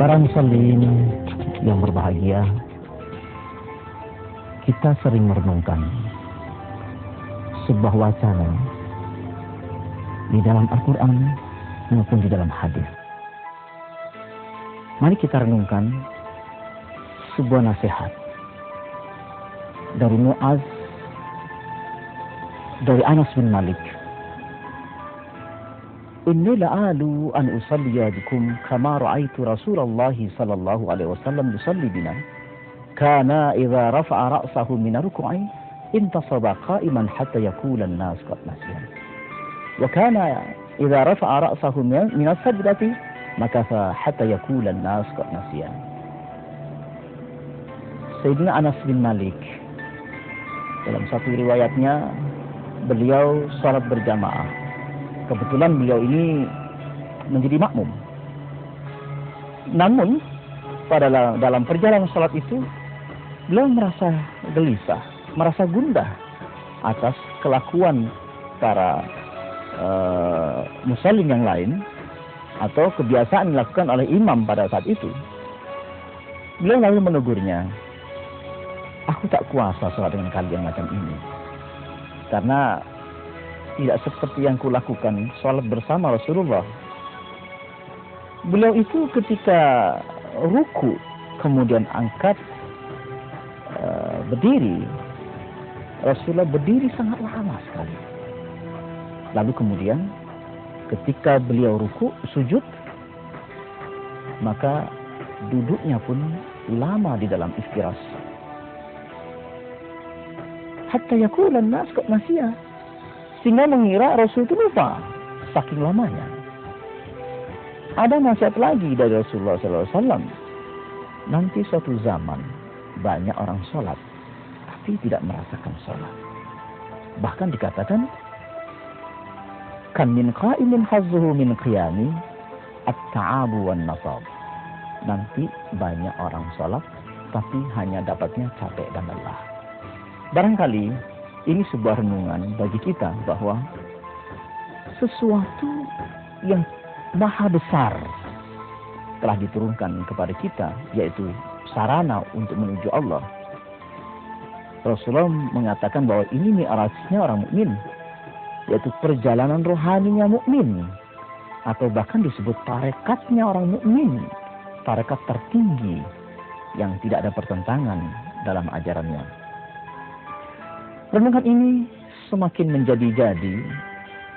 Para muslimin yang berbahagia, kita sering merenungkan sebuah wacana di dalam Al-Quran maupun di dalam hadis. Mari kita renungkan sebuah nasihat dari Muaz, dari Anas bin Malik. Inni la'alu an usalliya bikum kama ra'aitu Rasulullah sallallahu alaihi wasallam yusalli bina. Kana idza rafa'a ra'sahu min ar-ruk'i intasaba qa'iman hatta yaqula an-nas qad nasiya. Wa kana idza rafa'a ra'sahu min as-sajdati makatha hatta yaqula an-nas qad nasiya. Sayyidina Anas bin Malik dalam satu riwayatnya beliau salat berjamaah. Kebetulan beliau ini menjadi makmum. Namun pada dalam perjalanan salat itu beliau merasa gelisah, merasa gundah atas kelakuan para musallin yang lain atau kebiasaan dilakukan oleh imam pada saat itu. Beliau lalu menegurnya, "Aku tak kuasa salat dengan kalian macam ini, karena tidak seperti yang kulakukan salat bersama Rasulullah." Beliau itu ketika ruku kemudian angkat berdiri, Rasulullah berdiri sangat lama sekali. Lalu kemudian ketika beliau ruku sujud, maka duduknya pun lama di dalam iftiras. Hatta yaqulan nas qad nasiya, sehingga mengira Rasul itu lupa saking lamanya. Ada nasihat lagi dari Rasulullah SAW. Nanti suatu zaman banyak orang sholat tapi tidak merasakan sholat. Bahkan dikatakan, kan min qa'imin hazzuhu min qiyami at-ta'abu wan nasab. Nanti banyak orang sholat tapi hanya dapatnya capek dan lelah. Barangkali ini sebuah renungan bagi kita bahwa sesuatu yang maha besar telah diturunkan kepada kita, yaitu sarana untuk menuju Allah. Rasulullah mengatakan bahwa ini mi'rajnya orang mukmin, yaitu perjalanan rohaninya mukmin, atau bahkan disebut tarekatnya orang mukmin, tarekat tertinggi yang tidak ada pertentangan dalam ajarannya. Renungan ini semakin menjadi-jadi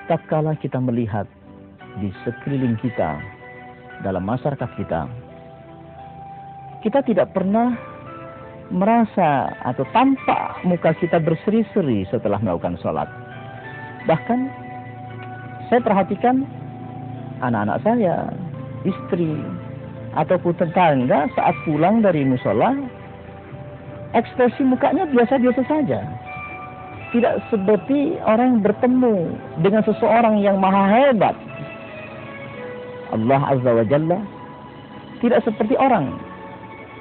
tatkala kita melihat di sekeliling kita, dalam masyarakat kita. Kita tidak pernah merasa atau tampak muka kita berseri-seri setelah melakukan sholat. Bahkan saya perhatikan anak-anak saya, istri, ataupun tetangga saat pulang dari musola, ekspresi mukanya biasa-biasa saja. Tidak seperti orang yang bertemu dengan seseorang yang maha hebat. Allah Azza wa Jalla tidak seperti orang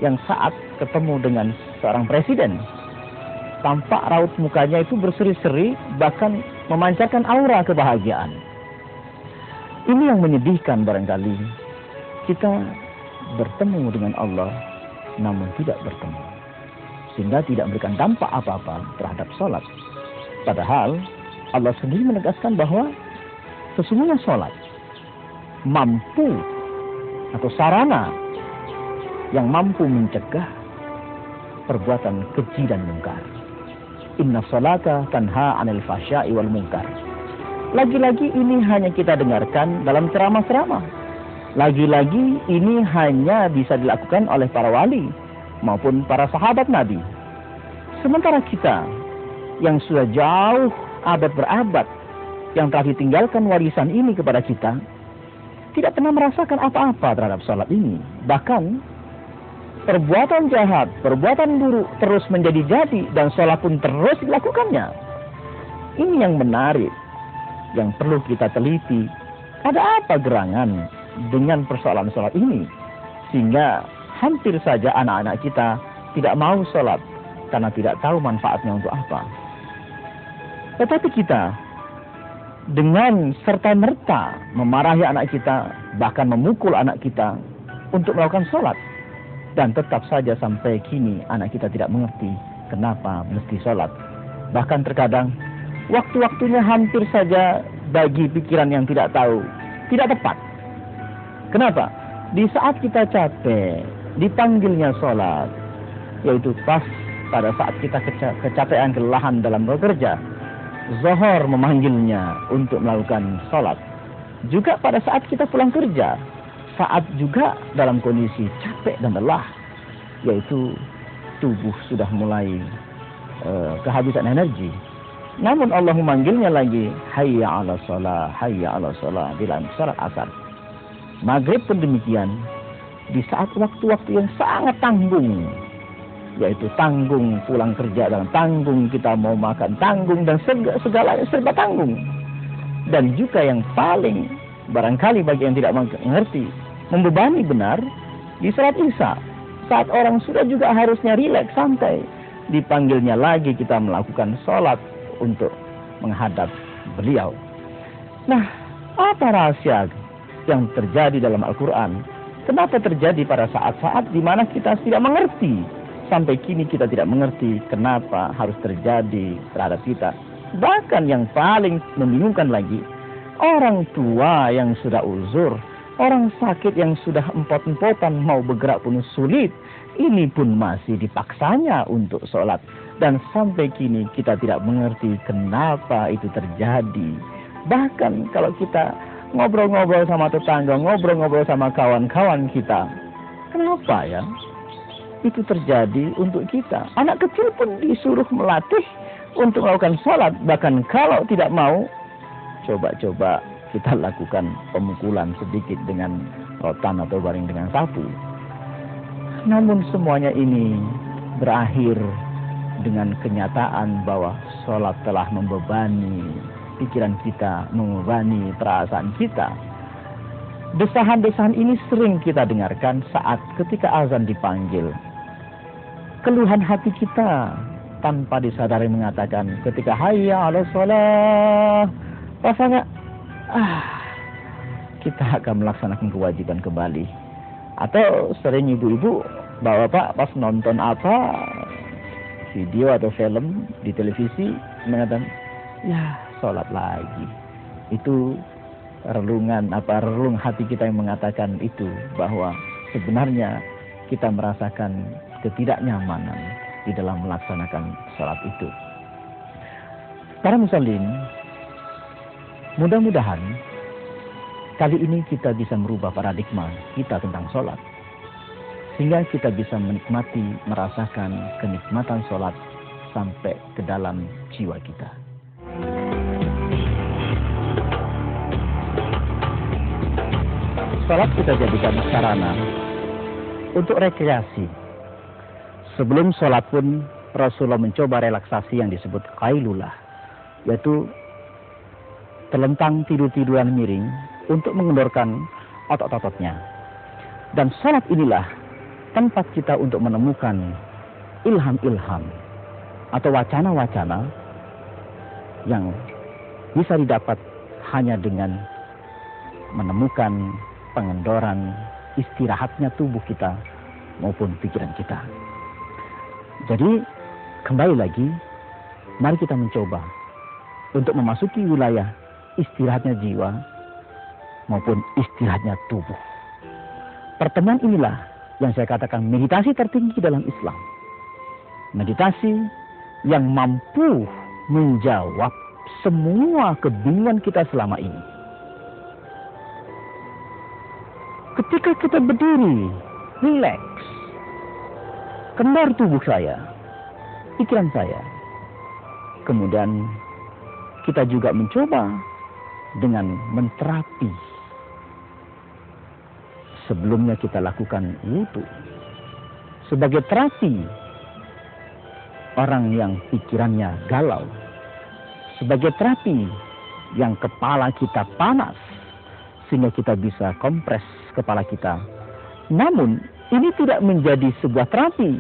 yang saat ketemu dengan seorang presiden, tampak raut mukanya itu berseri-seri, bahkan memancarkan aura kebahagiaan. Ini yang menyedihkan barangkali. Kita bertemu dengan Allah namun tidak bertemu, sehingga tidak memberikan dampak apa-apa terhadap sholat. Padahal Allah sendiri menegaskan bahwa sesungguhnya sholat mampu atau sarana yang mampu mencegah perbuatan keji dan mungkar. Inna sholata tanha 'anil fahsya'i wal munkar. Lagi-lagi ini hanya kita dengarkan dalam ceramah-ceramah. Lagi-lagi ini hanya bisa dilakukan oleh para wali maupun para sahabat Nabi. Sementara kita yang sudah jauh abad berabad yang telah ditinggalkan warisan ini kepada kita, tidak pernah merasakan apa-apa terhadap sholat ini. Bahkan perbuatan jahat, perbuatan buruk terus menjadi-jadi dan sholat pun terus dilakukannya. Ini yang menarik, yang perlu kita teliti. Ada apa gerangan dengan persoalan sholat ini, sehingga hampir saja anak-anak kita tidak mau sholat karena tidak tahu manfaatnya untuk apa. Tetapi kita dengan serta-merta memarahi anak kita, bahkan memukul anak kita, untuk melakukan sholat. Dan tetap saja sampai kini anak kita tidak mengerti kenapa mesti sholat. Bahkan terkadang waktu-waktunya hampir saja bagi pikiran yang tidak tahu, tidak tepat. Kenapa? Di saat kita capek, dipanggilnya sholat, yaitu pas pada saat kita kecapean, kelelahan dalam bekerja, zuhur memanggilnya untuk melakukan sholat. Juga pada saat kita pulang kerja, saat juga dalam kondisi capek dan lelah, yaitu tubuh sudah mulai kehabisan energi. Namun Allah memanggilnya lagi, hayya 'ala shalah, hayya 'ala shalah, dalam salat asar. Maghrib pun demikian, di saat waktu-waktu yang sangat tanggung, yaitu tanggung pulang kerja, dan tanggung kita mau makan, tanggung dan segala serba tanggung. Dan juga yang paling barangkali bagi yang tidak mengerti, membebani benar, di salat Isya, saat orang sudah juga harusnya rileks, santai, dipanggilnya lagi kita melakukan sholat untuk menghadap beliau. Nah, apa rahasia yang terjadi dalam Al-Quran? Kenapa terjadi pada saat-saat di mana kita tidak mengerti? Sampai kini kita tidak mengerti kenapa harus terjadi terhadap kita. Bahkan yang paling membingungkan lagi, orang tua yang sudah uzur, orang sakit yang sudah empot-empotan mau bergerak pun sulit, ini pun masih dipaksanya untuk sholat. Dan sampai kini kita tidak mengerti kenapa itu terjadi. Bahkan kalau kita ngobrol-ngobrol sama tetangga, ngobrol-ngobrol sama kawan-kawan kita, kenapa ya itu terjadi untuk kita? Anak kecil pun disuruh melatih untuk melakukan sholat. Bahkan kalau tidak mau, coba-coba kita lakukan pemukulan sedikit dengan rotan atau baring dengan sapu. Namun semuanya ini berakhir dengan kenyataan bahwa sholat telah membebani pikiran kita, membebani perasaan kita. Desahan-desahan ini sering kita dengarkan saat ketika azan dipanggil. Keluhan hati kita tanpa disadari mengatakan ketika hayya 'ala shalah, rasanya kita akan melaksanakan kewajiban kembali. Atau sering ibu-ibu, bapak pas nonton apa video atau film di televisi mengatakan, ya sholat lagi. Itu relung hati kita yang mengatakan itu, bahwa sebenarnya kita merasakan ketidaknyamanan di dalam melaksanakan sholat itu. Para muslimin, mudah-mudahan kali ini kita bisa merubah paradigma kita tentang sholat, sehingga kita bisa menikmati, merasakan kenikmatan sholat sampai ke dalam jiwa kita. Sholat kita jadikan sarana untuk rekreasi. Sebelum sholat pun Rasulullah mencoba relaksasi yang disebut qailulah, yaitu terlentang tidur-tiduran miring untuk mengendorkan otot-ototnya. Dan sholat inilah tempat kita untuk menemukan ilham-ilham atau wacana-wacana yang bisa didapat hanya dengan menemukan pengendoran istirahatnya tubuh kita maupun pikiran kita. Jadi kembali lagi, mari kita mencoba untuk memasuki wilayah istirahatnya jiwa maupun istirahatnya tubuh. Pertemuan inilah yang saya katakan meditasi tertinggi dalam Islam. Meditasi yang mampu menjawab semua kebingungan kita selama ini. Ketika kita berdiri, rileks, kendor tubuh saya, pikiran saya. Kemudian kita juga mencoba dengan menterapi. Sebelumnya kita lakukan wudu sebagai terapi orang yang pikirannya galau, sebagai terapi yang kepala kita panas sehingga kita bisa kompres kepala kita. Namun ini tidak menjadi sebuah terapi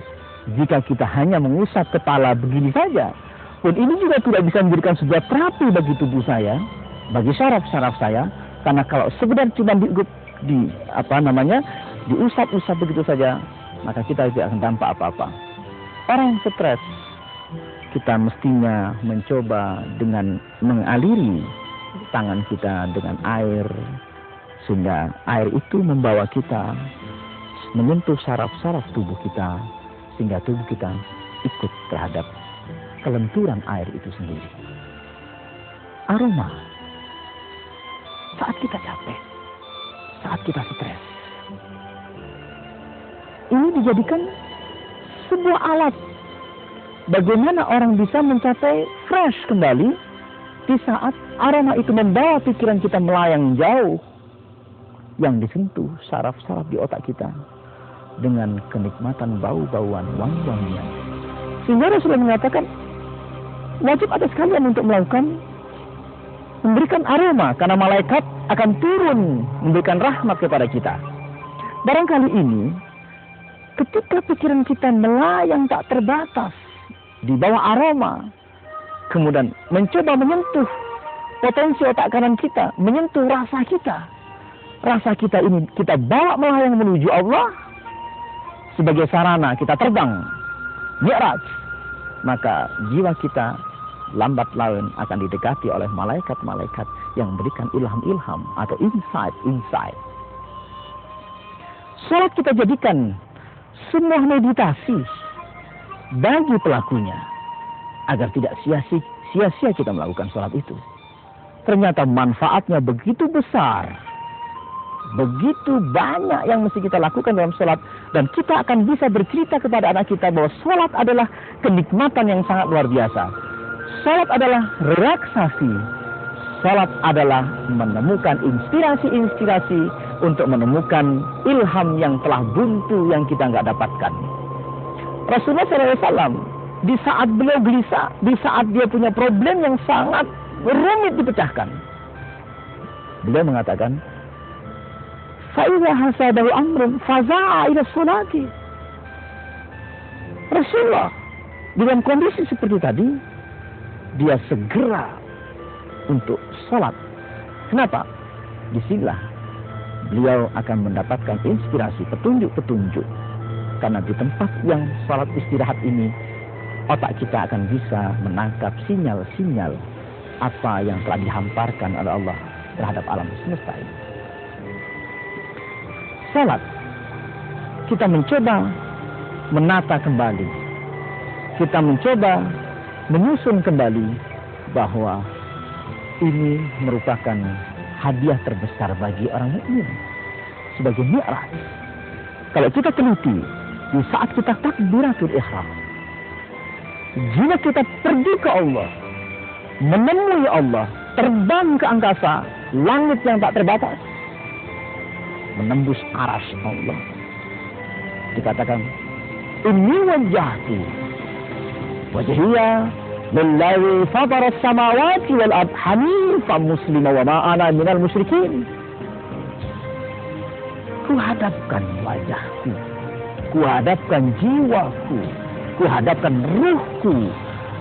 jika kita hanya mengusap kepala begini saja. Pun ini juga tidak bisa memberikan sebuah terapi bagi tubuh saya, bagi syaraf-syaraf saya, karena kalau sebenarnya cuma diusap-usap begitu saja, maka kita tidak akan dampak apa-apa. Orang yang stres, kita mestinya mencoba dengan mengaliri tangan kita dengan air, sehingga air itu membawa kita menyentuh saraf-saraf tubuh kita, sehingga tubuh kita ikut terhadap kelenturan air itu sendiri. Aroma, saat kita capek, saat kita stres, ini dijadikan sebuah alat bagaimana orang bisa mencapai fresh kembali di saat aroma itu membawa pikiran kita melayang jauh, yang disentuh saraf-saraf di otak kita dengan kenikmatan bau-bauan, wangi-wangian. Sehingga Rasulullah mengatakan wajib atas kalian untuk memberikan aroma, karena malaikat akan turun memberikan rahmat kepada kita. Barangkali ini ketika pikiran kita melayang tak terbatas di bawah aroma, kemudian mencoba menyentuh potensi otak kanan kita, menyentuh rasa kita. Rasa kita ini kita bawa melayang menuju Allah sebagai sarana kita terbang mi'raj, maka jiwa kita lambat laun akan didekati oleh malaikat-malaikat yang memberikan ilham-ilham atau insight. Salat kita jadikan semua meditasi bagi pelakunya, agar tidak sia-sia kita melakukan salat itu. Ternyata manfaatnya begitu besar, begitu banyak yang mesti kita lakukan dalam salat, dan kita akan bisa bercerita kepada anak kita bahwa salat adalah kenikmatan yang sangat luar biasa. Salat adalah relaksasi. Salat adalah menemukan inspirasi-inspirasi untuk menemukan ilham yang telah buntu yang kita nggak dapatkan. Rasulullah SAW di saat beliau gelisah, di saat dia punya problem yang sangat rumit dipecahkan, beliau mengatakan, "Fa'idha hasadahu amrun faza'a ila sholati." Rasulullah dalam kondisi seperti tadi, dia segera untuk sholat. Kenapa? Disinilah beliau akan mendapatkan inspirasi, petunjuk-petunjuk. Karena di tempat yang sholat istirahat ini, otak kita akan bisa menangkap sinyal-sinyal apa yang telah dihamparkan oleh Allah terhadap alam semesta ini. Sholat, kita mencoba menata kembali, kita mencoba menyusun kembali bahwa ini merupakan hadiah terbesar bagi orang mukmin sebagai mi'raj. Kalau kita teliti di saat kita takbiratul ihram, jika kita pergi ke Allah, menemui Allah, terbang ke angkasa, langit yang tak terbatas, menembus arasy Allah, dikatakan, "Inni wajjahtu wajhiya lillazi fatara as-samawati wal ardh hanifan muslima wa ma ana minal musyrikin." Kuhadapkan wajahku, kuhadapkan jiwaku, kuhadapkan ruhku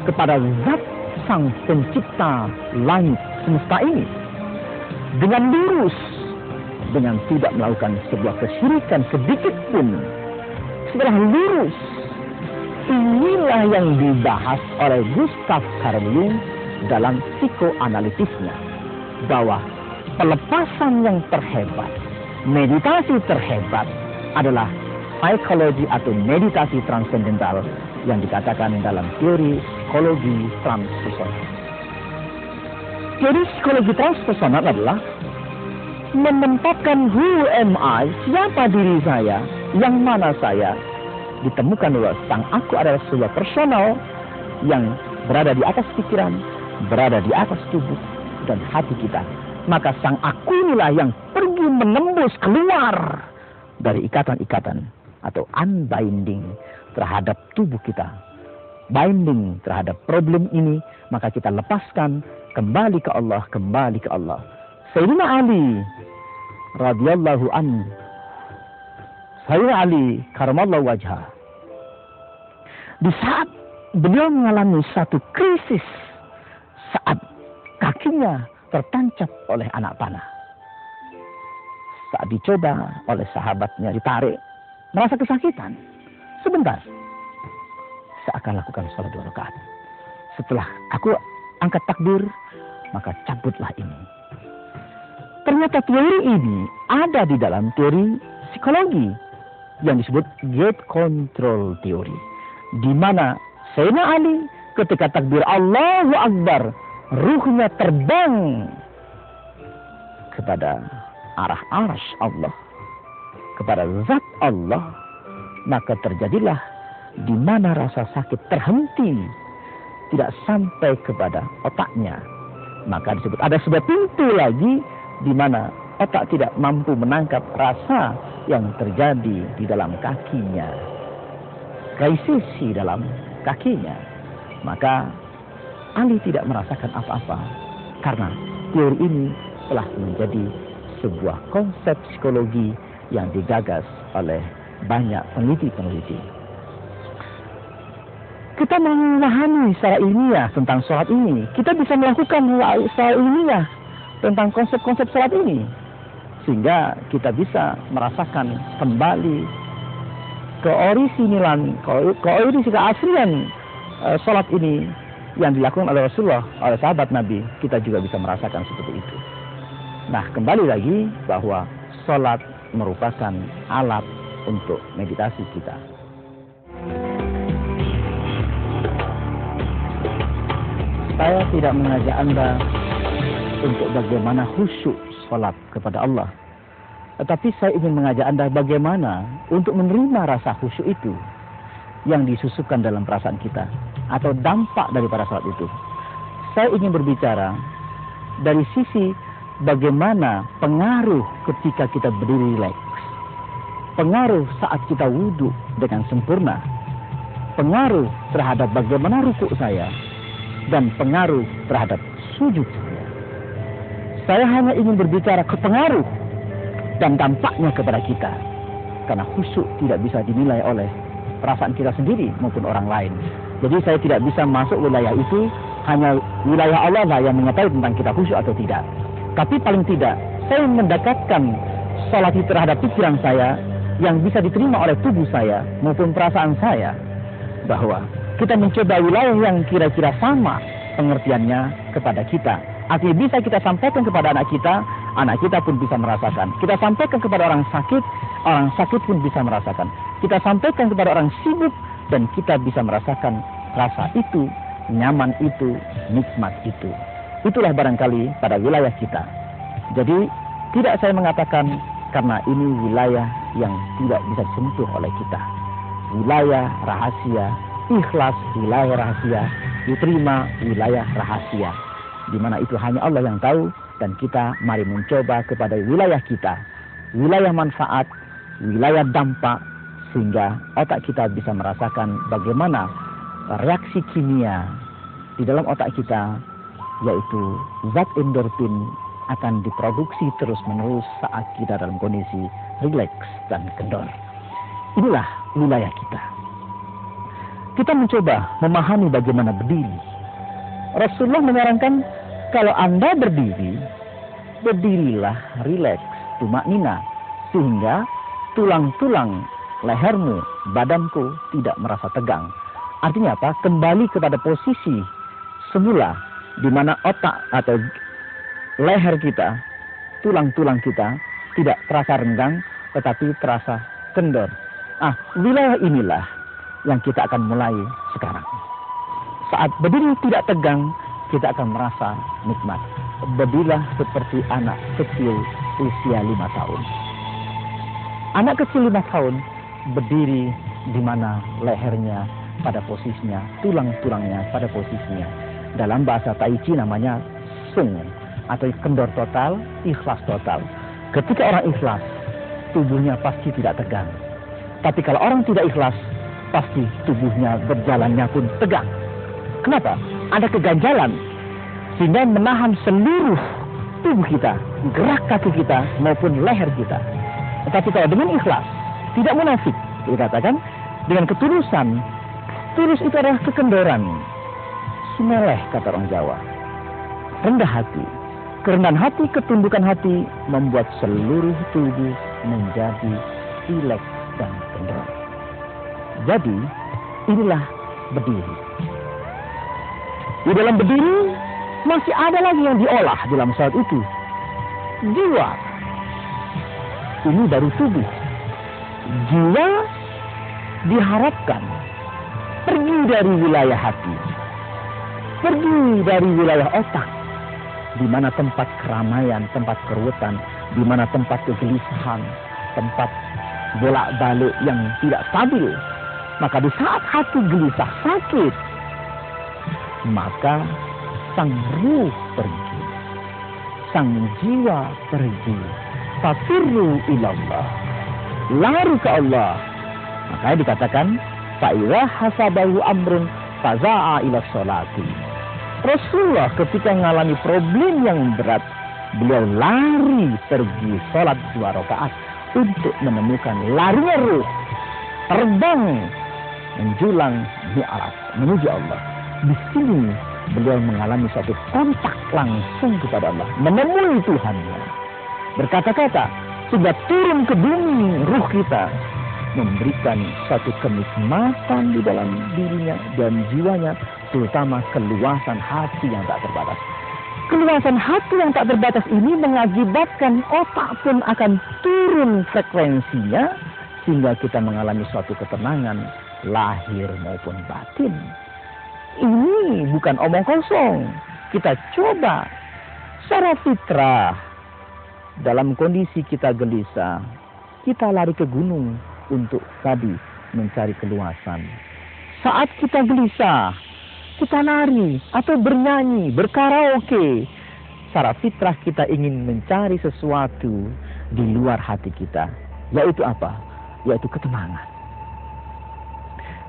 kepada Zat Sang Pencipta langit semesta ini dengan lurus, dengan tidak melakukan sebuah kesyirikan sedikit pun. Setelah lurus, inilah yang dibahas oleh Gustav Carl Jung dalam psikoanalitisnya, bahwa pelepasan yang terhebat, meditasi terhebat adalah psikologi atau meditasi transendental yang dikatakan dalam teori psikologi transpersonal. Teori psikologi transpersonal adalah menempatkan who am I, siapa diri saya, yang mana saya, ditemukan bahwa sang aku adalah sebuah personal yang berada di atas pikiran, berada di atas tubuh dan hati kita. Maka sang aku inilah yang pergi menembus keluar dari ikatan-ikatan atau unbinding terhadap tubuh kita, binding terhadap problem ini, maka kita lepaskan kembali ke Allah, kembali ke Allah. Sayyidina Ali radhiyallahu anhu, Sayyidina Ali karamallahu wajhah, di saat beliau mengalami satu krisis, saat kakinya tertancap oleh anak panah, saat dicoba oleh sahabatnya ditarik, merasa kesakitan. Sebentar, saya akan lakukan sholat 2 rakaat. Setelah aku angkat takbir, maka cabutlah ini. Ternyata teori ini ada di dalam teori psikologi yang disebut gate control theory, di mana Sayyidina Ali ketika takbir Allahu Akbar, ruhnya terbang kepada arah arsy Allah, kepada zat Allah, maka terjadilah di mana rasa sakit terhenti, tidak sampai kepada otaknya. Maka disebut ada sebuah pintu lagi di mana otak tidak mampu menangkap rasa yang terjadi di dalam kakinya, krisis di dalam kakinya. Maka Ali tidak merasakan apa-apa karena teori ini telah menjadi sebuah konsep psikologi yang digagas oleh banyak peneliti-peneliti. Kita memahami secara ilmiah tentang sholat ini, kita bisa melakukan secara ilmiah tentang konsep-konsep sholat ini, sehingga kita bisa merasakan kembali keorisinalan, keaslian sholat ini yang dilakukan oleh Rasulullah, oleh sahabat Nabi. Kita juga bisa merasakan seperti itu. Nah, kembali lagi bahwa sholat merupakan alat untuk meditasi kita. Saya tidak mengajak Anda untuk bagaimana khusyuk sholat kepada Allah, tetapi saya ingin mengajak Anda bagaimana untuk menerima rasa khusyuk itu yang disusupkan dalam perasaan kita, atau dampak daripada sholat itu. Saya ingin berbicara dari sisi bagaimana pengaruh ketika kita berdiri rileks, pengaruh saat kita wudhu dengan sempurna, pengaruh terhadap bagaimana rukuk saya, dan pengaruh terhadap sujud saya. Saya hanya ingin berbicara ke pengaruh dan dampaknya kepada kita, karena khusyuk tidak bisa dinilai oleh perasaan kita sendiri maupun orang lain. Jadi saya tidak bisa masuk wilayah itu, hanya wilayah Allah lah yang mengetahui tentang kita khusyuk atau tidak. Tapi paling tidak saya mendekatkan sholat itu terhadap pikiran saya yang bisa diterima oleh tubuh saya maupun perasaan saya, bahwa kita mencoba wilayah yang kira-kira sama pengertiannya kepada kita. Artinya bisa kita sampaikan kepada anak kita pun bisa merasakan. Kita sampaikan kepada orang sakit pun bisa merasakan. Kita sampaikan kepada orang sibuk, dan kita bisa merasakan rasa itu, nyaman itu, nikmat itu. Itulah barangkali pada wilayah kita. Jadi tidak saya mengatakan karena ini wilayah yang tidak bisa disentuh oleh kita. Wilayah rahasia, ikhlas wilayah rahasia, diterima wilayah rahasia, di mana itu hanya Allah yang tahu, dan kita mari mencoba kepada wilayah kita, wilayah manfaat, wilayah dampak, sehingga otak kita bisa merasakan bagaimana reaksi kimia di dalam otak kita, yaitu zat endorfin akan diproduksi terus-menerus saat kita dalam kondisi rileks dan kendor. Inilah wilayah kita. Kita mencoba memahami bagaimana berdiri. Rasulullah menyarankan kalau Anda berdiri, berdirilah rileks, tumaknina, sehingga tulang-tulang lehermu, badanku tidak merasa tegang. Artinya apa? Kembali kepada posisi semula, di mana otak atau leher kita, tulang-tulang kita tidak terasa renggang, tetapi terasa kendor. Wilayah inilah yang kita akan mulai sekarang. Saat berdiri tidak tegang, kita akan merasa nikmat. Berdirilah seperti anak kecil usia 5 tahun. Anak kecil 5 tahun berdiri di mana lehernya pada posisinya, tulang-tulangnya pada posisinya. Dalam bahasa Tai Chi namanya sung, atau kendor total, ikhlas total. Ketika orang ikhlas, tubuhnya pasti tidak tegang. Tapi kalau orang tidak ikhlas, pasti tubuhnya berjalannya pun tegang. Kenapa? Ada keganjalan sehingga menahan seluruh tubuh kita, gerak kaki kita maupun leher kita. Tetapi kalau dengan ikhlas, tidak munafik, dikatakan dengan ketulusan. Tulus itu adalah kekendoran. Sumeleh kata orang Jawa. Rendah hati. kerendahan hati, ketundukan hati membuat seluruh tubuh menjadi rileks dan tenang. Jadi, inilah berdiri. Di dalam berdiri masih ada lagi yang diolah dalam saat itu. Jiwa. Ini baru tubuh. Jiwa diharapkan pergi dari wilayah hati, pergi dari wilayah otak, di mana tempat keramaian, tempat keruwetan, di mana tempat kegelisahan, tempat bolak-balik yang tidak stabil. Maka di saat hati gelisah, sakit, maka sang ruh pergi, sang jiwa pergi. Fafirru ilallah, lari ke Allah. Makanya dikatakan Fa'idha hasabahu amrun faza'a ila sholati. Rasulullah ketika mengalami problem yang berat, beliau lari pergi sholat 2 rakaat untuk menemukan larinya ruh, terbang menjulang mi'raj menuju Allah. Di sini beliau mengalami suatu kontak langsung kepada Allah, menemui Tuhannya, berkata-kata, sehingga turun ke bumi ruh kita, memberikan suatu kenikmatan di dalam dirinya dan jiwanya, terutama keluasan hati yang tak terbatas. Keluasan hati yang tak terbatas ini mengakibatkan otak pun akan turun frekuensinya, sehingga kita mengalami suatu ketenangan lahir maupun batin. Ini bukan omong kosong. Kita coba secara fitrah. Dalam kondisi kita gelisah, kita lari ke gunung untuk tadi mencari keluasan. Saat kita gelisah, kita lari atau bernyanyi, berkaraoke. Secara fitrah kita ingin mencari sesuatu di luar hati kita. Yaitu apa? Yaitu ketenangan.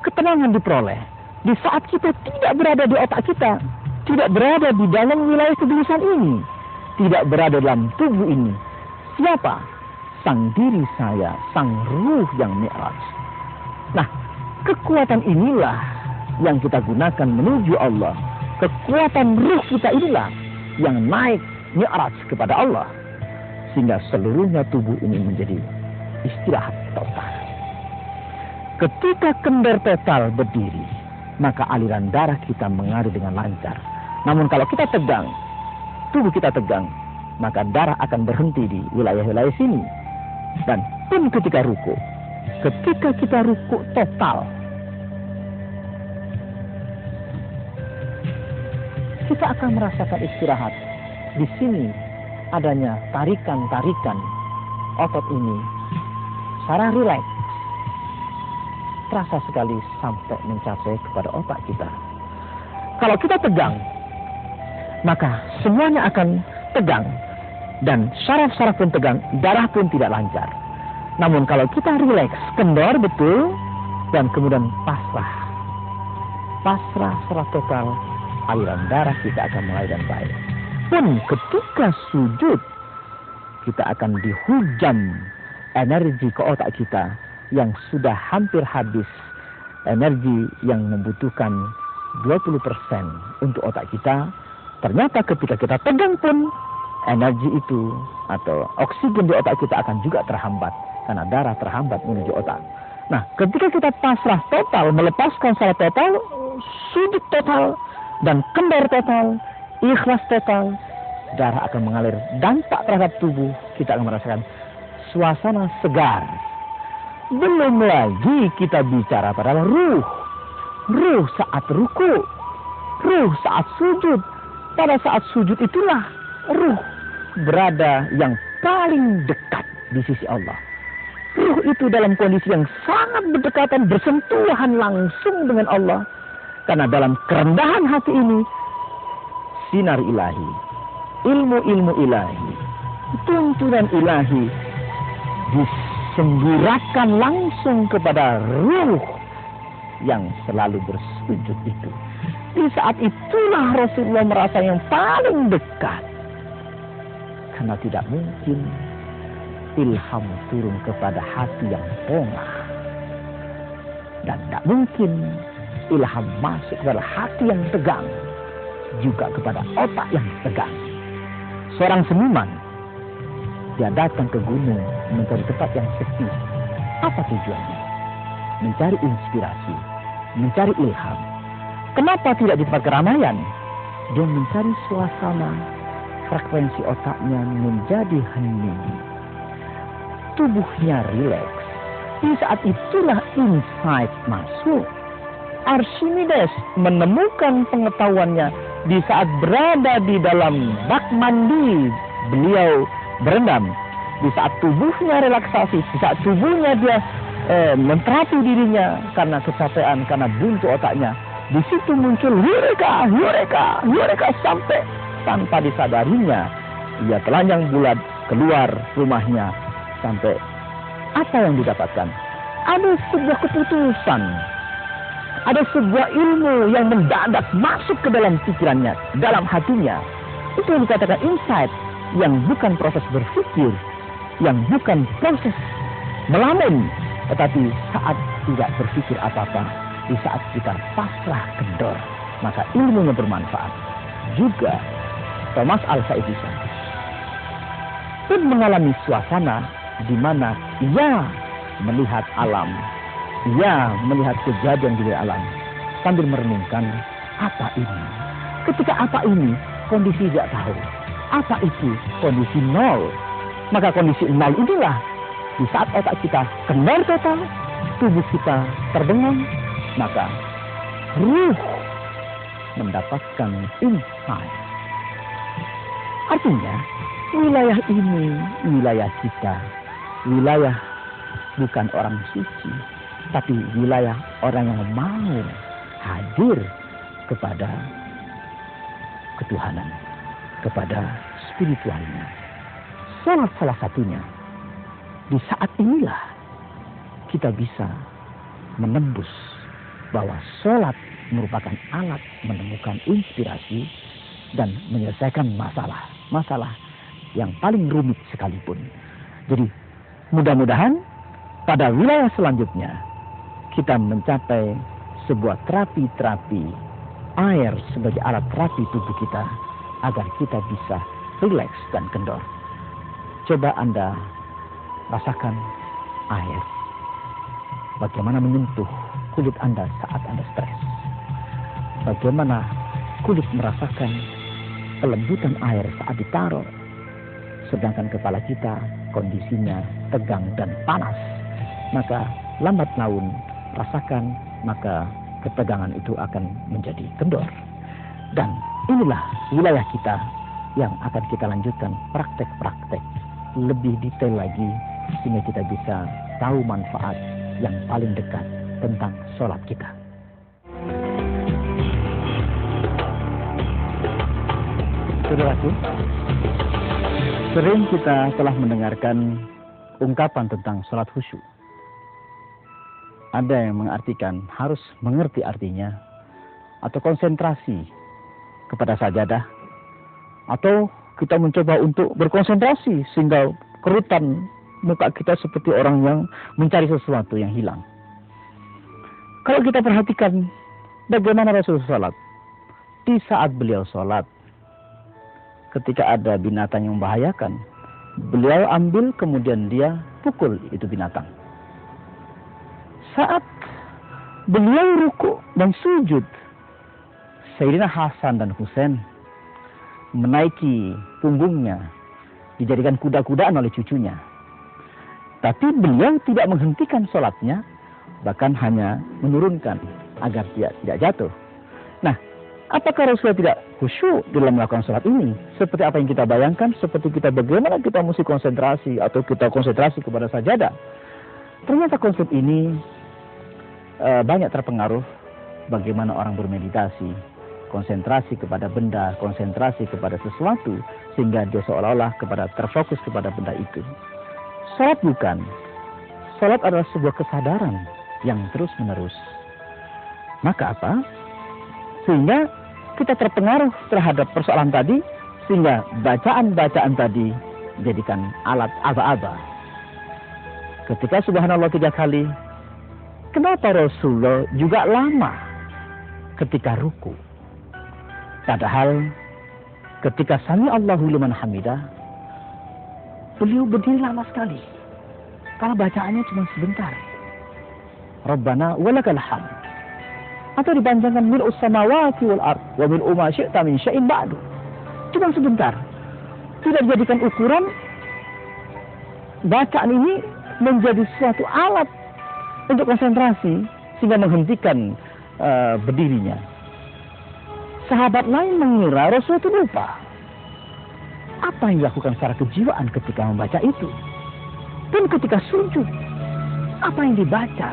Ketenangan diperoleh di saat kita tidak berada di otak kita, tidak berada di dalam wilayah kegelisahan ini, tidak berada dalam tubuh ini. Siapa? Sang diri saya, sang ruh yang mi'raj. Nah, kekuatan inilah yang kita gunakan menuju Allah. Kekuatan ruh kita inilah yang naik mi'raj kepada Allah, sehingga seluruhnya tubuh ini menjadi istirahat total. Ketika kendor total berdiri, maka aliran darah kita mengalir dengan lancar. Namun kalau kita tegang, tubuh kita tegang, maka darah akan berhenti di wilayah-wilayah sini. Dan pun ketika ruku, ketika kita ruku total, kita akan merasakan istirahat. Di sini adanya tarikan-tarikan otot ini secara rileks, terasa sekali sampai mencapai kepada otak kita. Kalau kita tegang, maka semuanya akan tegang, dan saraf-saraf pun tegang, darah pun tidak lancar. Namun kalau kita rileks, kendor betul, dan kemudian pasrah secara total, aliran darah kita akan mengalir dengan baik. Pun ketika sujud, kita akan dihujam energi ke otak kita yang sudah hampir habis, energi yang membutuhkan 20% untuk otak kita. Ternyata ketika kita tegang pun, energi itu atau oksigen di otak kita akan juga terhambat, karena darah terhambat menuju otak. Nah, ketika kita pasrah total, melepaskan secara total, sujud total, dan kendor total, ikhlas total, darah akan mengalir. Dampak terhadap tubuh, kita akan merasakan suasana segar. Belum lagi kita bicara pada ruh. Ruh saat ruku, ruh saat sujud. Pada saat sujud itulah ruh berada yang paling dekat di sisi Allah. Ruh itu dalam kondisi yang sangat berdekatan, bersentuhan langsung dengan Allah. Karena dalam kerendahan hati ini, sinar ilahi, ilmu-ilmu ilahi, tuntunan ilahi disemburakan langsung kepada ruh yang selalu bersujud itu. Di saat itulah Rasulullah merasa yang paling dekat. Karena tidak mungkin ilham turun kepada hati yang pongah, dan tidak mungkin ilham masuk kepada hati yang tegang, juga kepada otak yang tegang. seorang seniman, dia datang ke gunung mencari tempat yang sepi. Apa tujuannya? Mencari inspirasi, mencari ilham. Kenapa tidak di tempat keramaian? Dia mencari suasana, frekuensi otaknya menjadi hening, tubuhnya rileks. Di saat itulah insight masuk. Archimedes menemukan pengetahuannya di saat berada di dalam bak mandi. Beliau berendam. Di saat tubuhnya relaksasi, di saat tubuhnya dia menterapi dirinya karena kecapean, karena buntu otaknya. Di situ muncul eureka, eureka, eureka, sampai tanpa disadarinya ia telanjang bulat keluar rumahnya. Sampai apa yang didapatkan? Ada sebuah keputusan, ada sebuah ilmu yang mendadak masuk ke dalam pikirannya, dalam hatinya. Itu yang dikatakan insight, yang bukan proses berpikir, yang bukan proses melamun, tetapi saat tidak berpikir apa-apa, di saat kita pasrah kendor, maka ilmunya bermanfaat. Juga Thomas Alva Edison pun mengalami suasana di mana ia melihat alam, ia melihat kejadian di alam sambil merenungkan apa ini. Ketika apa ini, kondisi tidak tahu. Apa itu kondisi nol? Maka kondisi nol inilah di saat otak kita kendor total, tubuh kita terbengang, maka ruh mendapatkan insight. Artinya, wilayah ini wilayah kita, wilayah bukan orang suci, tapi wilayah orang yang mau hadir kepada ketuhanan, kepada spiritualnya. Salat salah satunya. Di saat inilah kita bisa menembus bahwa salat merupakan alat menemukan inspirasi dan menyelesaikan masalah yang paling rumit sekalipun. Jadi mudah-mudahan pada wilayah selanjutnya kita mencapai sebuah terapi air sebagai alat terapi tubuh kita agar kita bisa rileks dan kendor. Coba Anda rasakan air, bagaimana menyentuh kulit Anda saat Anda stres, bagaimana kulit merasakan kelembutan air saat ditaruh, sedangkan kepala kita kondisinya tegang dan panas. Maka lambat laun rasakan, maka ketegangan itu akan menjadi kendor. Dan inilah wilayah kita yang akan kita lanjutkan praktek-praktek lebih detail lagi, sehingga kita bisa tahu manfaat yang paling dekat tentang sholat kita. Saudaraku, sering kita telah mendengarkan ungkapan tentang sholat khusyuk. Ada yang mengartikan harus mengerti artinya, atau konsentrasi kepada sajadah, atau kita mencoba untuk berkonsentrasi sehingga kerutan muka kita seperti orang yang mencari sesuatu yang hilang. Kalau kita perhatikan bagaimana Rasul sholat, di saat beliau sholat, ketika ada binatang yang membahayakan, beliau ambil kemudian dia pukul itu binatang. Saat beliau ruku dan sujud, Sayyidina Hasan dan Husain menaiki punggungnya, dijadikan kuda-kudaan oleh cucunya. Tapi beliau tidak menghentikan sholatnya, bahkan hanya menurunkan agar dia tidak jatuh. Nah, apakah Rasulullah tidak khusyuk dalam melakukan sholat ini? Seperti apa yang kita bayangkan, seperti kita bagaimana kita mesti konsentrasi atau kita konsentrasi kepada sajadah. Ternyata konsep ini banyak terpengaruh bagaimana orang bermeditasi, konsentrasi kepada benda, konsentrasi kepada sesuatu, sehingga dia seolah-olah terfokus kepada benda itu. Salat bukan. Salat adalah sebuah kesadaran yang terus-menerus. Maka apa? Sehingga kita terpengaruh terhadap persoalan tadi, sehingga bacaan-bacaan tadi dijadikan alat aba-aba. Ketika subhanallah 3 kali, kenapa Rasulullah juga lama ketika ruku? Padahal ketika sami Allahu liman hamidah, beliau berdiri lama sekali. Kalau bacaannya cuma sebentar. Rabbana walakal hamd. Atau dipanjangkan mil'us samawati wal ard wa mil'u ma syi'ta min syai'in ba'du. Cuma sebentar. Tidak dijadikan ukuran bacaan ini menjadi suatu alat untuk konsentrasi sehingga menghentikan berdirinya. Sahabat lain mengira Rasul itu lupa. Apa yang dilakukan secara kejiwaan ketika membaca itu? Dan ketika sujud, apa yang dibaca?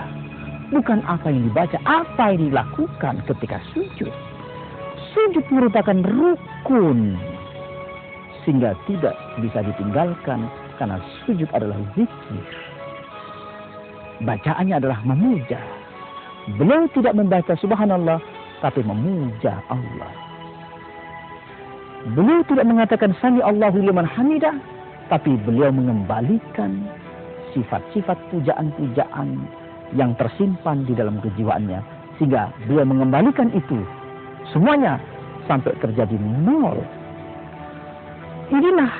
Bukan apa yang dibaca, apa yang dilakukan ketika sujud. Sujud merupakan rukun, sehingga tidak bisa ditinggalkan, karena sujud adalah zikir. Bacaannya adalah memuja. Beliau tidak membaca subhanallah, tapi memuja Allah. Beliau tidak mengatakan sami Allahu liman hamidah, tapi beliau mengembalikan sifat-sifat pujaan-pujaan yang tersimpan di dalam kejiwaannya, sehingga beliau mengembalikan itu semuanya sampai terjadi nol. Inilah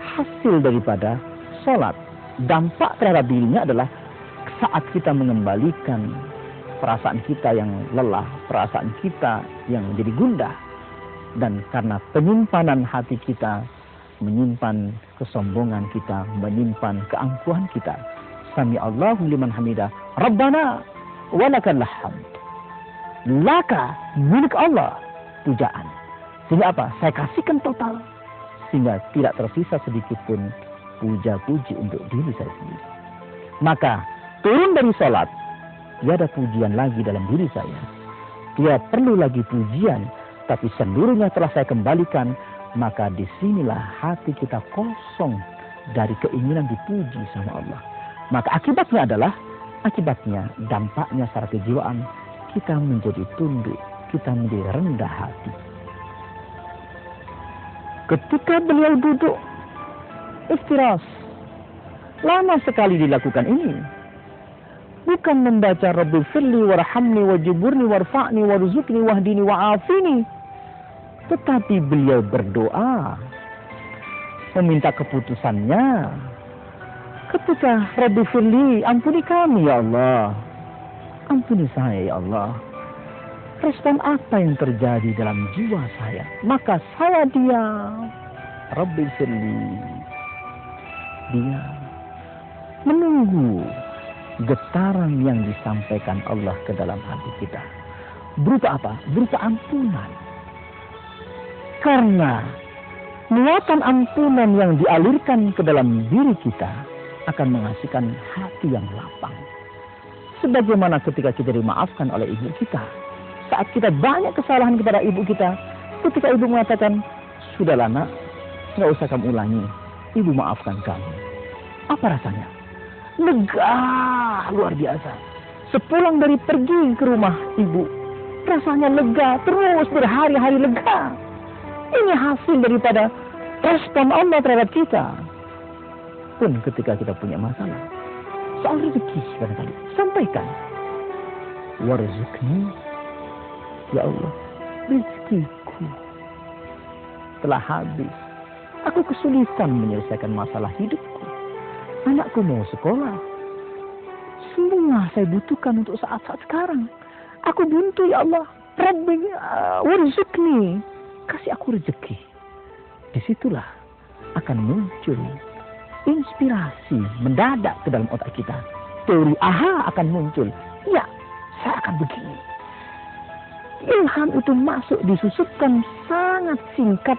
hasil daripada sholat. Dampak terhadap dirinya adalah saat kita mengembalikan perasaan kita yang lelah, perasaan kita yang menjadi gundah, dan karena penyimpanan hati kita, menyimpan kesombongan kita, menyimpan keangkuhan kita. Sami Allahu liman hamidah, Rabbana walakal hamd. Laka, milik Allah, pujaan. Sehingga apa? Saya kasihkan total, sehingga tidak tersisa sedikit pun puja-puji untuk diri saya sendiri. Maka turun dari sholat, tiada pujian lagi dalam diri saya. Tidak perlu lagi pujian, tapi seluruhnya telah saya kembalikan. Maka disinilah hati kita kosong dari keinginan dipuji sama Allah. Maka akibatnya dampaknya secara kejiwaan, kita menjadi tunduk, kita menjadi rendah hati. Ketika beliau duduk istirahat, lama sekali dilakukan ini. Bukan membaca Rabbi firli warhamni wajiburni warfa'ni warzuqni wahdini wa'afini, tetapi beliau berdoa, meminta keputusannya. Ketika Rabbi firli, ampuni kami ya Allah, ampuni saya ya Allah. Respon apa yang terjadi dalam jiwa saya? Maka saya diam. Rabbi firli, diam, menunggu getaran yang disampaikan Allah ke dalam hati kita. Berupa apa? Berupa ampunan. Karena niatan ampunan yang dialirkan ke dalam diri kita akan menghasilkan hati yang lapang. Sebagaimana ketika kita dimaafkan oleh ibu kita, saat kita banyak kesalahan kepada ibu kita, ketika ibu mengatakan, sudahlah nak, nggak usah kamu ulangi, ibu maafkan kamu. Apa rasanya? Lega luar biasa. Sepulang dari pergi ke rumah ibu, rasanya lega, terus berhari-hari lega. Ini hasil daripada respon Allah terhadap kita. Pun ketika kita punya masalah, soal rezeki barangkali, sampaikan. Warzuqni, ya Allah, rezekiku telah habis. Aku kesulitan menyelesaikan masalah hidupku. Anakku mau sekolah. Semua saya butuhkan untuk saat-saat sekarang. Aku buntu ya Allah. Rabbi warzuqni, kasih aku rezeki. Disitulah akan muncul inspirasi mendadak ke dalam otak kita. Teori aha akan muncul. Ya, saya akan begini. Ilham itu masuk, disusupkan sangat singkat,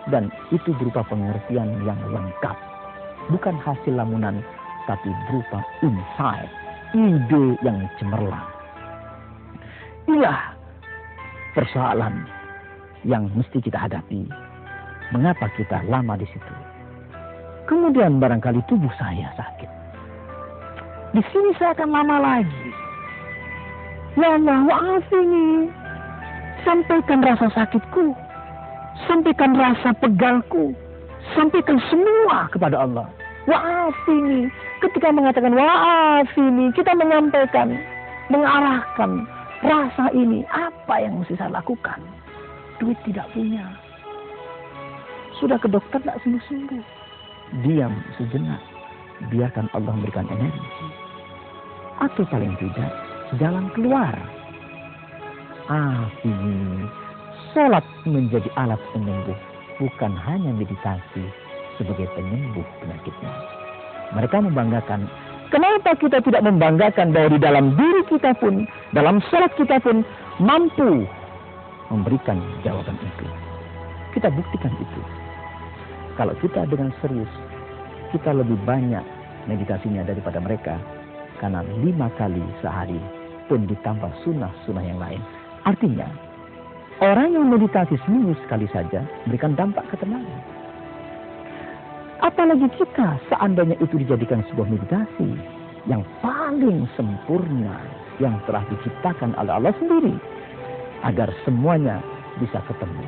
dan itu berupa pengertian yang lengkap. Bukan hasil lamunan, tapi berupa insight, ide yang cemerlang. Inilah persoalan yang mesti kita hadapi. Mengapa kita lama di situ? Kemudian barangkali tubuh saya sakit. Di sini saya akan lama lagi. Ya Allah, wa'afini. Sampaikan rasa sakitku. Sampaikan rasa pegalku. Sampaikan semua kepada Allah. Wa'afini. Ketika mengatakan wa'afini, kita menyampaikan, mengarahkan rasa ini. Apa yang mesti saya lakukan? Duit tidak punya. Sudah ke dokter tidak sembuh-sembuh. Diam sejenak, biarkan Allah memberikan energi. Atau paling tidak, jalan keluar. Sholat menjadi alat penyembuh, bukan hanya meditasi sebagai penyembuh penyakitnya. Mereka membanggakan. Kenapa kita tidak membanggakan bahwa di dalam diri kita pun, dalam sholat kita pun mampu memberikan jawaban itu. Kita buktikan itu. Kalau kita dengan serius, kita lebih banyak meditasinya daripada mereka. Karena 5 kali sehari pun ditambah sunnah-sunnah yang lain. Artinya, orang yang meditasi seminggu sekali saja memberikan dampak ketenangan. Apalagi kita seandainya itu dijadikan sebuah meditasi yang paling sempurna yang telah diciptakan oleh Allah sendiri agar semuanya bisa ketemu.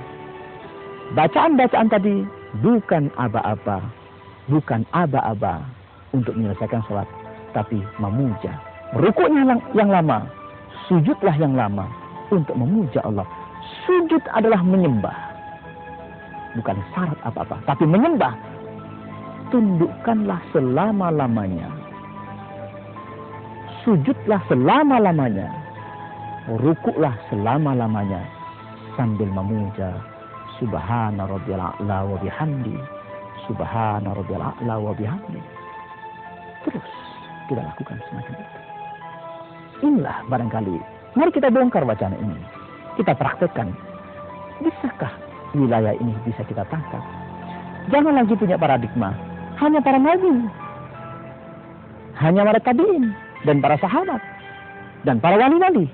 Bacaan-bacaan tadi bukan aba-aba, bukan aba-aba untuk menyelesaikan sholat, tapi memuja. Rukuknya yang lama, sujudlah yang lama untuk memuja Allah. Sujud adalah menyembah, bukan syarat apa-apa, tapi menyembah. Tundukkanlah selama-lamanya, sujudlah selama-lamanya, rukuklah selama-lamanya sambil memuja Subhana rabbiyal a'la wa bihamdi, Subhana rabbiyal a'la wa bihamdi. Terus kita lakukan semacam itu. Inilah barangkali, mari kita bongkar wacana ini, kita praktekkan. Bisakah wilayah ini bisa kita tangkap? Jangan lagi punya paradigma hanya para nabi, hanya para tabiin dan para sahabat dan para wali-wali.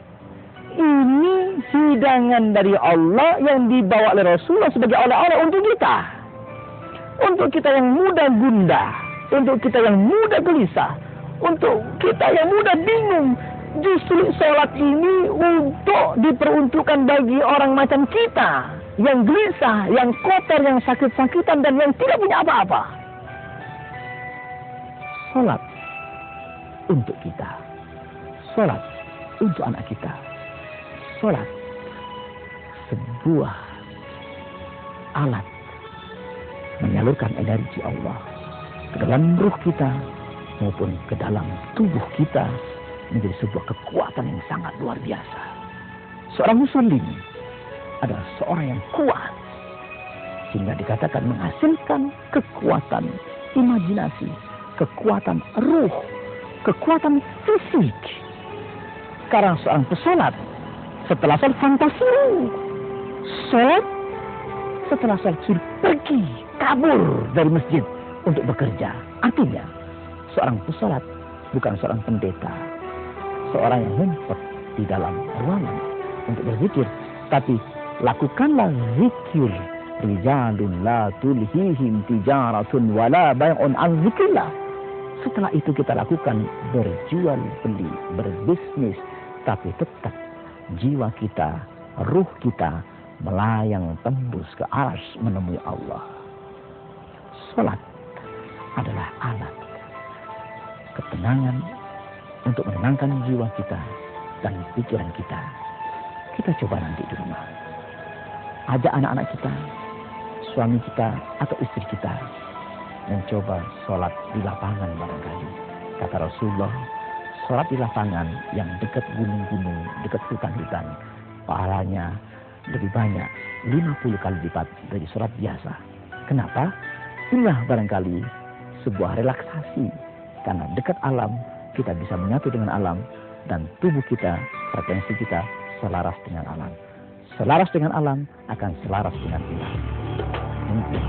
Ini hidangan dari Allah yang dibawa oleh Rasulullah sebagai oleh-oleh untuk kita. Untuk kita yang muda gundah, untuk kita yang muda gelisah, untuk kita yang muda bingung. Justru sholat ini untuk diperuntukkan bagi orang macam kita yang gelisah, yang kotor, yang sakit-sakitan dan yang tidak punya apa-apa. Sholat untuk kita, sholat untuk anak kita, sholat sebuah alat menyalurkan energi Allah ke dalam ruh kita maupun ke dalam tubuh kita menjadi sebuah kekuatan yang sangat luar biasa. Seorang muslim adalah seorang yang kuat sehingga dikatakan menghasilkan kekuatan imajinasi, kekuatan ruh, kekuatan fisik. Sekarang seorang pesolat setelah sholat fantasi, sholat setelah sholat sudah pergi kabur dari masjid untuk bekerja. Artinya seorang pesolat bukan seorang pendeta, seorang yang ngumpet di dalam ruangan untuk berzikir, tapi lakukanlah zikir. Rijalun la tulhihim tijaratun wala bai'un an zikrillah. Setelah itu kita lakukan berjual beli, berbisnis, tapi tetap jiwa kita, ruh kita melayang tembus ke arsy menemui Allah. Salat adalah alat ketenangan untuk menenangkan jiwa kita dan pikiran kita. Kita coba nanti di rumah. Ajak anak-anak kita, suami kita atau istri kita mencoba sholat di lapangan barangkali. Kata Rasulullah, sholat di lapangan yang dekat gunung-gunung, dekat hutan-hutan, pahalanya lebih banyak 50 kali lipat dari sholat biasa. Kenapa? Inilah barangkali sebuah relaksasi. Karena dekat alam, kita bisa menyatu dengan alam, dan tubuh kita, frekuensi kita selaras dengan alam. Selaras dengan alam akan selaras dengan Tuhan. Mungkin.